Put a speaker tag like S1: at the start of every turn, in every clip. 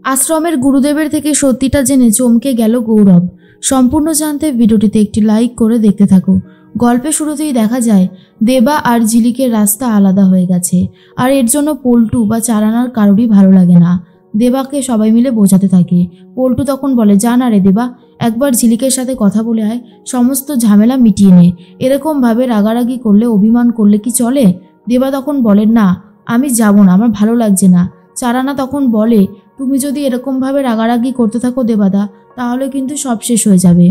S1: আশ্রমের গুরুদেবের থেকে সত্যিটা জেনে চমকে গেল গৌরব। সম্পূর্ণ জানতে ভিডিওটিতে একটি লাইক করে দেখতে থাকো। গল্পের শুরুতেই দেখা যায় দেবা আর ঝিলিকের রাস্তা আলাদা হয়ে গেছে, আর এর জন্য পল্টু বা চারানার কারোরই ভালো লাগে না। দেবাকে সবাই মিলে বোঝাতে থাকে। পল্টু তখন বলে, যা না রে দেবা, একবার ঝিলিকের সাথে কথা বলে আয়, সমস্ত ঝামেলা মিটিয়ে নে। এরকমভাবে রাগারাগি করলে, অভিমান করলে কি চলে? দেবা তখন বলেন, না আমি যাব না, আমার ভালো লাগছে না। চারানা তখন বলে, তুমি যদি এরকমভাবে রাগারাগি করতে থাকো দেবাদা, তাহলে কিন্তু সব শেষ হয়ে যাবে।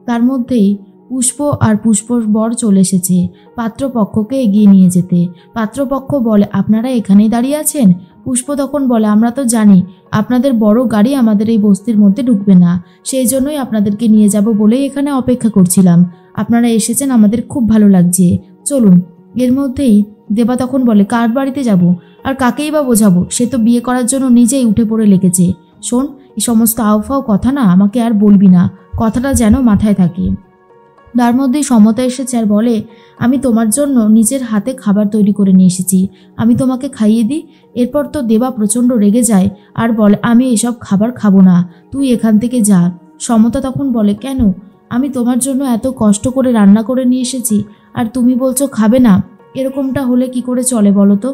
S1: তার মধ্যেই পুষ্প আর পুষ্পর বর চলে এসেছে পাত্রপক্ষকে এগিয়ে নিয়ে যেতে। পাত্রপক্ষ বলে, আপনারা এখানেই দাঁড়িয়ে আছেন? পুষ্প তখন বলে, আমরা তো জানি আপনাদের বড় গাড়ি আমাদের এই বস্তির মধ্যে ঢুকবে না, সেই জন্যই আপনাদেরকে নিয়ে যাব বলেই এখানে অপেক্ষা করছিলাম। আপনারা এসেছেন, আমাদের খুব ভালো লাগছে, চলুন। এর মধ্যেই দেবা তখন বলে, কার বাড়িতে যাব আর কাকেই বা বোঝাবো? সে তো বিয়ে করার জন্য নিজেই উঠে পড়ে লেগেছে। শোন, এই সমস্ত আউফাও কথা না আমাকে আর বলবি না, কথাটা যেন মাথায় থাকে। তার মধ্যেই সমতা এসেছে আর বলে, আমি তোমার জন্য নিজের হাতে খাবার তৈরি করে নিয়ে এসেছি, আমি তোমাকে খাইয়ে দিই। এরপর তো দেবা প্রচণ্ড রেগে যায় আর বলে, আমি এসব খাবার খাবো না, তুই এখান থেকে যা। সমতা তখন বলে, কেন? আমি তোমার জন্য এত কষ্ট করে রান্না করে নিয়ে এসেছি আর তুমি বলছো খাবে না? এরকমটা হলে কি করে চলে বলো তো?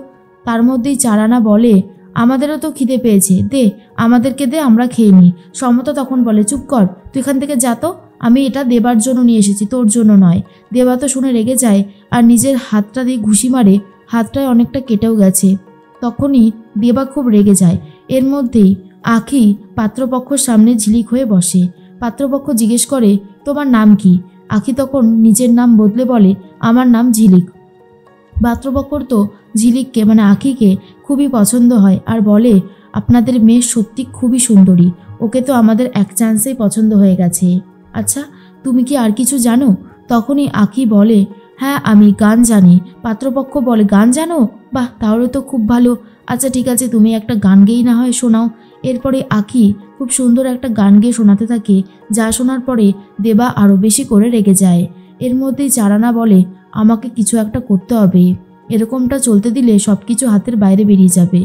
S1: তার মধ্যেই চারানা বলে, আমাদেরও তো খিদে পেয়েছে, দে আমাদেরকে দে, আমরা খেয়ে নিই। সমতা তখন বলে, চুপ কর, তুই এখান থেকে যা তো, আমি এটা দেবার জন্য নিয়ে এসেছি, তোর জন্য নয়। দেবা তো শুনে রেগে যায় আর নিজের হাতটা দিয়ে ঘুষি মারে, হাতটায় অনেকটা কেটেও গেছে। তখনই দেবা খুব রেগে যায়। এর মধ্যেই আখি পাত্রপক্ষর সামনে ঝিলিক হয়ে বসে। পাত্রপক্ষ জিজ্ঞেস করে, তোমার নাম কি? আখি তখন নিজের নাম বদলে বলে, আমার নাম ঝিলিক। পাত্রপক্ষর তো ঝিলিককে মানে আখিকে খুবই পছন্দ হয় আর বলে, আপনাদের মেয়ে সত্যি খুবই সুন্দরী, ওকে তো আমাদের এক চান্সেই পছন্দ হয়ে গেছে। আচ্ছা, তুমি কি আর কিছু জানো? তখনই আখি বলে, হ্যাঁ আমি গান জানি। পাত্রপক্ষ বলে, গান জানো? বাহ, তাহলে তো খুব ভালো। আচ্ছা ঠিক আছে, তুমি একটা গান গেয়েই না হয় শোনাও। এরপরে আখি খুব সুন্দর একটা গান গেয়ে শোনাতে থাকে, যা শোনার পরে দেবা আরও বেশি করে রেগে যায়। এর মধ্যেই চারানা বলে, আমাকে কিছু একটা করতে হবে, এরকমটা চলতে দিলে সব কিছু হাতের বাইরে বেরিয়ে যাবে।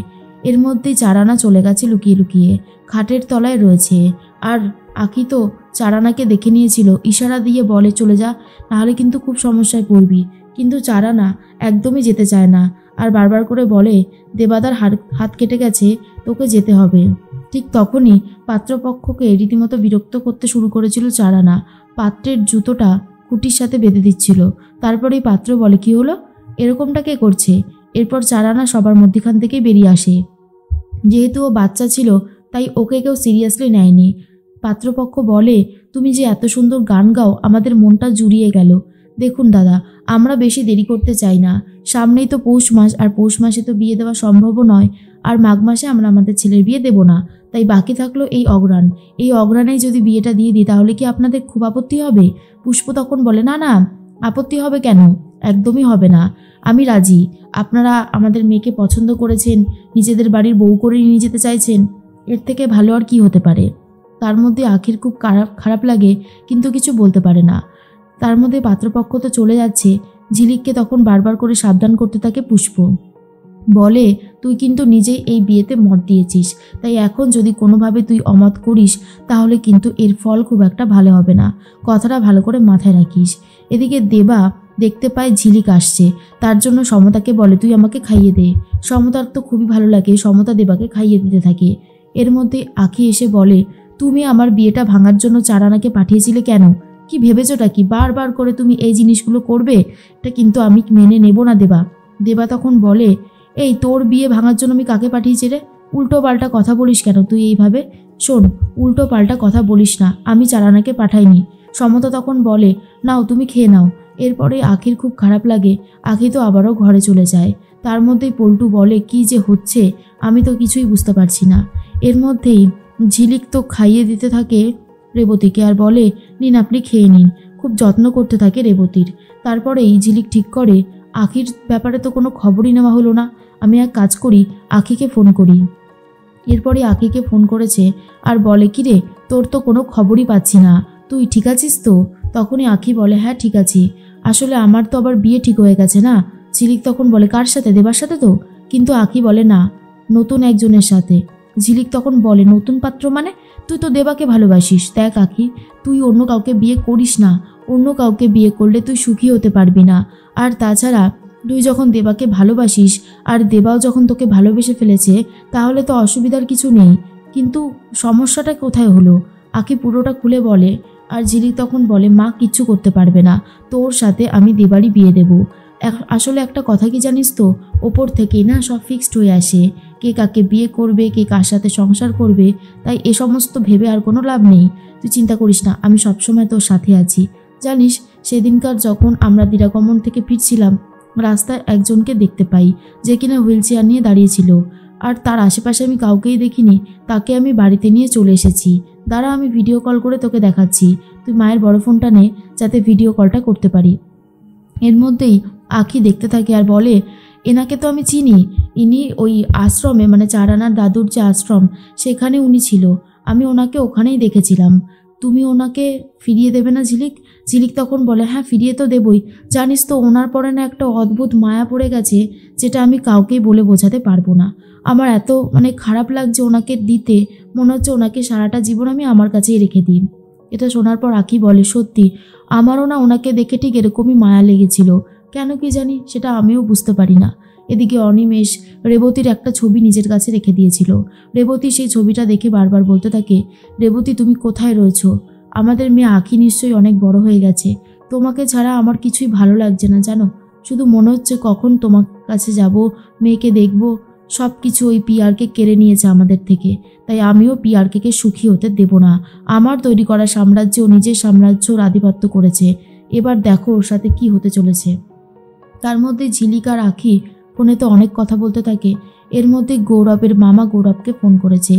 S1: এর মধ্যেই চারানা চলে গেছে লুকিয়ে লুকিয়ে, খাটের তলায় রয়েছে। আর আখি তো চারানাকে দেখে নিয়েছিল, ইশারা দিয়ে বলে, চলে যা, নাহলে কিন্তু খুব সমস্যায় পড়বি। কিন্তু চারানা একদমই যেতে চায় না আর বারবার করে বলে, দেবাদার হাত কেটে গেছে, তোকে যেতে হবে। ঠিক তখনই পাত্রপক্ষকে রীতিমতো বিরক্ত করতে শুরু করেছিল চারানা। পাত্রের জুতোটা খুঁটির সাথে বেঁধে দিচ্ছিল। তারপরেই পাত্র বলে, কি হলো, এরকমটা কে করছে? এরপর চারানা সবার মধ্যখান থেকেই বেরিয়ে আসে। যেহেতু ও বাচ্চা ছিল তাই ওকে কেউ সিরিয়াসলি নেয়নি। পাত্রপক্ষ বলে, তুমি যে এত সুন্দর গান গাও, আমাদের মনটা জুড়িয়ে গেল। দেখুন দাদা, আমরা বেশি দেরি করতে চাই না, সামনেই তো পৌষ মাস, আর পৌষ মাসে তো বিয়ে দেওয়া সম্ভবও নয়, আর মাঘ মাসে আমরা আমাদের ছেলের বিয়ে দেব না, তাই বাকি থাকলো এই অগ্রাণ। এই অগ্রাণেই যদি বিয়েটা দিয়ে দিই তাহলে কি আপনাদের খুব আপত্তি হবে? পুষ্প তখন বলে, না না, আপত্তি হবে কেন, একদমই হবে না, আমি রাজি। আপনারা আমাদের মেয়েকে পছন্দ করেছেন, নিজেদের বাড়ির বউ করে নিয়ে যেতে চাইছেন, এর থেকে ভালো আর কি হতে পারে? তার মধ্যে আখির খুব খারাপ লাগে, কিন্তু কিছু বলতে পারে না। তার মধ্যে পাত্রপক্ষ তো চলে যাচ্ছে। ঝিলিককে তখন বারবার করে সাবধান করতে থাকে পুষ্প। বলে, তুই কিন্তু নিজেই এই বিয়েতে মত দিয়েছিস, তাই এখন যদি কোনোভাবে তুই অমত করিস তাহলে কিন্তু এর ফল খুব একটা ভালো হবে না, কথাটা ভালো করে মাথায় রাখিস। এদিকে দেবা দেখতে পায় ঝিলিক আসছে, তার জন্য সমতাকে বলে, তুই আমাকে খাইয়ে দে। সমতার তো খুবই ভালো লাগে, সমতা দেবাকে খাইয়ে দিতে থাকে। এর মধ্যে আখি এসে বলে, তুমি আমার বিয়েটা ভাঙার জন্য চারানাকে পাঠিয়েছিলে কেন? কি ভেবেছোটা কি বারবার করে তুমি এই জিনিসগুলো করবে? এটা কিন্তু আমি মেনে নেব না দেবা। দেবা তখন বলে, এই তোর বিয়ে ভাঙার জন্য আমি কাকে পাঠিয়েছি রে? উল্টো পাল্টা কথা বলিস কেন তুই এইভাবে? শোন, উল্টো পাল্টা কথা বলিস না, আমি চারানাকে পাঠাইনি। সমতা তখন বলে, নাও তুমি খেয়ে নাও। এরপরে আখির খুব খারাপ লাগে, আখি তো আবারও ঘরে চলে যায়। তার মধ্যেই পল্টু বলে, কি যে হচ্ছে আমি তো কিছুই বুঝতে পারছি না। এর মধ্যেই ঝিলিক তো খাইয়ে দিতে থাকে রেবতীকে আর বলে, নিন আপনি খেয়ে নিন। খুব যত্ন করতে থাকে রেবতীর। তারপরেই ঝিলিক ঠিক করে, আখির ব্যাপারে তো কোনো খবরই নেওয়া হলো না, আমি এক কাজ করি, আখিকে ফোন করি। এরপরে আখিকে ফোন করেছে আর বলে, কি রে, তোর তো কোনো খবরই পাচ্ছি না, তুই ঠিক আছিস তো? তখনই আখি বলে, হ্যাঁ ঠিক আছি, আসলে আমার তো আবার বিয়ে ঠিক হয়ে গেছে না। ঝিলিক তখন বলে, কার সাথে? দেবার সাথে তো? কিন্তু আখি বলে, না, নতুন একজনের সাথে। ঝিলিক তখন বলে, নতুন পাত্র মানে? তুই তো দেবাকে ভালোবাসিস। দেখ আখি, তুই অন্য কাউকে বিয়ে করিস না। অন্য কাউকে বিয়ে করলে তুই সুখী হতে পারবি না। আর তাছাড়া তুই যখন দেবাকে ভালোবাসিস আর দেবাও যখন তোকে ভালোবেসে ফেলেছে, তাহলে তো অসুবিধার কিছু নেই। কিন্তু সমস্যাটা কোথায় হলো? আখি পুরোটা খুলে বলে। আর ঝিলিক তখন বলে, মা কিচ্ছু করতে পারবে না, তোর সাথে আমি দেবারই বিয়ে দেব। আসলে একটা কথা কি জানিস তো, ওপর থেকেই না সব ফিক্সড হয়ে আসে, কে কাকে বিয়ে করবে, কে কার সাথে সংসার করবে। তাই এ সমস্ত ভেবে আর কোনো লাভ নেই। তুই চিন্তা করিস না, আমি সবসময় তোর সাথে আছি। জানিস, সেদিনকার যখন আমরা দিরাগমন থেকে ফিরছিলাম, রাস্তায় একজনকে দেখতে পাই যে কিনা হুইল চেয়ার নিয়ে দাঁড়িয়েছিল। আর তার আশেপাশে আমি কাউকেই দেখিনি। তাকে আমি বাড়িতে নিয়ে চলে এসেছি। দাঁড়া, আমি ভিডিও কল করে তোকে দেখাচ্ছি। তুই মায়ের বড় ফোনটা নে, যাতে ভিডিও কলটা করতে পারি। এর মধ্যেই আখি দেখতে থাকে আর বলে, এনাকে তো আমি চিনি। ইনি ওই আশ্রমে, মানে চারানার দাদুর যে আশ্রম, সেখানে উনি ছিল। আমি ওনাকে ওখানেই দেখেছিলাম। তুমি ওনাকে ফিরিয়ে দেবে না ঝিলিক? ঝিলিক তখন বলে, হ্যাঁ ফিরিয়ে তো দেবই। জানিস তো, ওনার পরে না একটা অদ্ভুত মায়া পড়ে গেছে, যেটা আমি কাউকেই বলে বোঝাতে পারবো না। আমার এত খারাপ লাগছে ওনাকে দিতে, মনে হচ্ছে ওনাকে সারাটা জীবন আমি আমার কাছেই রেখে দিই। এটা শোনার পর আখি বলে, সত্যি আমারও না ওনাকে দেখে ঠিক এরকমই মায়া লেগেছিল। কেন কি জানি, সেটা আমিও বুঝতে পারি না। এদিকে অনিমেষ রেবতীর একটা ছবি নিজের কাছে রেখে দিয়েছিল। রেবতী সেই ছবিটা দেখে বারবার বলতে থাকে, রেবতী তুমি কোথায় রয়েছো? আমাদের মেয়ে আখি নিশ্চয়ই অনেক বড় হয়ে গেছে। তোমাকে ছাড়া আমার কিছুই ভালো লাগছে না জানো। শুধু মনে হচ্ছে কখন তোমার কাছে যাব, মেয়েকে দেখব। সব কিছু ওই পিয়ারকে কেড়ে নিয়েছে আমাদের থেকে। তাই আমিও পিয়ারকে সুখী হতে দেব না। আমার তৈরি করা সাম্রাজ্য ও নিজের সাম্রাজ্যর আধিপত্য করেছে। এবার দেখো ওর সাথে কি হতে চলেছে। তার মধ্যে ঝিলিক আর আখি ফোনে তো অনেক কথা বলতে থাকে। এর মধ্যে গৌরবের মামা গৌরবকে ফোন করেছে।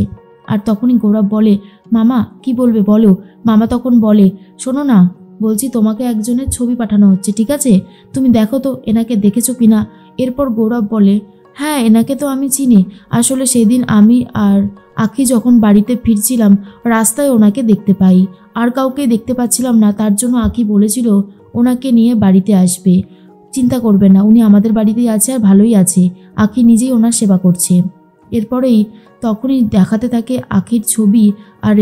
S1: আর তখনই গৌরব বলে, মামা কি বলবে বলো। মামা তখন বলে, শোনো না, বলছি তোমাকে একজনের ছবি পাঠানো হচ্ছে, ঠিক আছে? তুমি দেখো তো এনাকে দেখেছো কিনা। এরপর গৌরব বলে, হ্যাঁ এনাকে তো আমি চিনি। আসলে সেদিন আমি আর আখি যখন বাড়িতে ফিরছিলাম, রাস্তায় ওনাকে দেখতে পাই। আর কাউকে দেখতে পাচ্ছিলাম না, তার জন্য আখি বলেছিল ওনাকে নিয়ে বাড়িতে আসবে। চিন্তা করবে না, উনি আমাদের বাড়িতেই আছে আর ভালোই আছে। আখি নিজেই ওনার সেবা করছে। এরপরেই তখনই দেখাতে থাকে আখির ছবি আর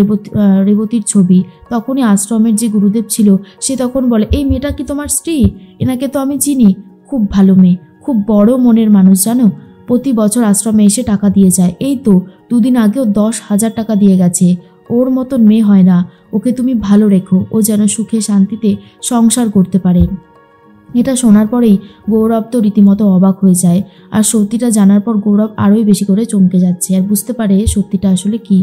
S1: রেবতীর ছবি। তখনই আশ্রমের যে গুরুদেব ছিল, সে তখন বলে, এই মেয়েটা কি তোমার স্ত্রী? এনাকে তো আমি চিনি। খুব ভালো মেয়ে, খুব বড় মনের মানুষ জানো। প্রতি বছর আশ্রমে এসে টাকা দিয়ে যায়। এই তো দুদিন আগেও 10,000 টাকা দিয়ে গেছে। ওর মতন মেয়ে হয় না। ওকে তুমি ভালো রেখো, ও যেন সুখে শান্তিতে সংসার করতে পারে। এটা শোনার পরেই গৌরব তো রীতিমতো অবাক হয়ে যায়। আর সত্যিটা জানার পর গৌরব আরোই বেশি করে চমকে যাচ্ছে আর বুঝতে পারে সত্যিটা আসলে কি।